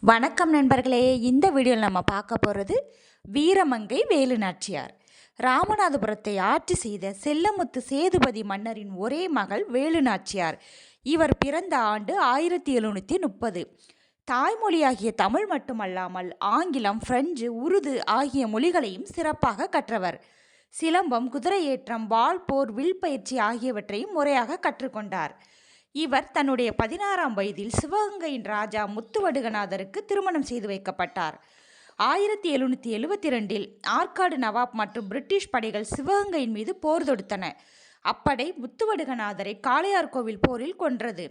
வணக்கம் நண்பர்களே. இந்த வீடியோவில் நம்ம பார்க்க போகிறது வீரமங்கை வேலுநாச்சியார். ராமநாதபுரத்தை ஆட்சி செய்த செல்லமுத்து சேதுபதி மன்னரின் ஒரே மகள் வேலுநாச்சியார். இவர் பிறந்த ஆண்டு 1730. தாய்மொழியாகிய தமிழ் மட்டுமல்லாமல் ஆங்கிலம், பிரெஞ்சு, உருது ஆகிய மொழிகளையும் சிறப்பாக கற்றவர். சிலம்பம், குதிரையேற்றம், வாள் போர், வில் பயிற்சி ஆகியவற்றையும் முறையாக கற்றுக்கொண்டார். இவர் தன்னுடைய 16ஆம் வயதில் சிவகங்கையின் ராஜா முத்துவடுகநாதருக்கு திருமணம் செய்து வைக்கப்பட்டார். 1772 ஆற்காடு நவாப் மற்றும் பிரிட்டிஷ் படைகள் சிவகங்கையின் மீது போர் தொடுத்தன. அப்படை முத்துவடுகநாதரை காளையார்கோவில் போரில் கொன்றது.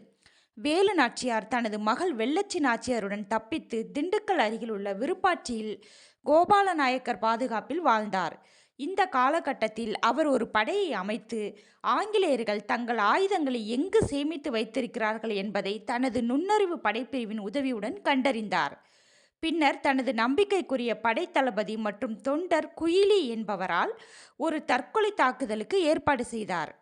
வேலு நாச்சியார் தனது மகள் வெள்ளச்சி நாச்சியாருடன் தப்பித்து திண்டுக்கல் அருகில் உள்ள விருப்பாட்சியில் கோபால நாயக்கர் பாதுகாப்பில் வாழ்ந்தார். இந்த காலகட்டத்தில் அவர் ஒரு படையை அமைத்து ஆங்கிலேயர்கள் தங்கள் ஆயுதங்களை எங்கு சேமித்து வைத்திருக்கிறார்கள் என்பதை தனது நுண்ணறிவு படைப்பிரிவின் உதவியுடன் கண்டறிந்தார். பின்னர் தனது நம்பிக்கைக்குரிய படைத்தளபதி மற்றும் தொண்டர் குயிலி என்பவரால் ஒரு தற்கொலை தாக்குதலுக்கு ஏற்பாடு செய்தார்.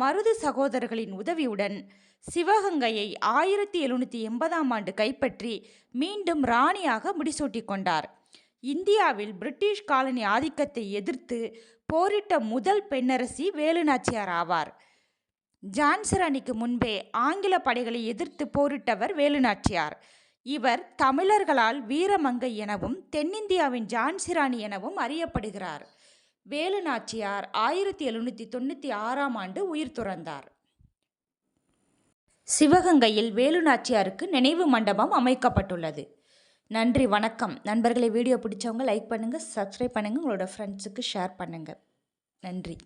மருது சகோதரர்களின் உதவியுடன் சிவகங்கையை 1780ஆம் ஆண்டு கைப்பற்றி மீண்டும் ராணியாக முடிசூட்டி கொண்டார். இந்தியாவில் பிரிட்டிஷ் காலனி ஆதிக்கத்தை எதிர்த்து போரிட்ட முதல் பெண்ணரசி வேலுநாச்சியார் ஆவார். ஜான்சிராணிக்கு முன்பே ஆங்கில படைகளை எதிர்த்து போரிட்டவர் வேலுநாச்சியார். இவர் தமிழர்களால் வீரமங்கை எனவும் தென்னிந்தியாவின் ஜான்சிராணி எனவும் அறியப்படுகிறார். வேலுநாச்சியார் 1796ஆம் ஆண்டு உயிர் துறந்தார். சிவகங்கையில் வேலுநாச்சியாருக்கு நினைவு மண்டபம் அமைக்கப்பட்டுள்ளது. நன்றி, வணக்கம் நண்பர்களே. வீடியோ பிடிச்சவங்க லைக் பண்ணுங்கள், சப்ஸ்கிரைப் பண்ணுங்கள், உங்களோட ஃப்ரெண்ட்ஸுக்கு ஷேர் பண்ணுங்கள். நன்றி.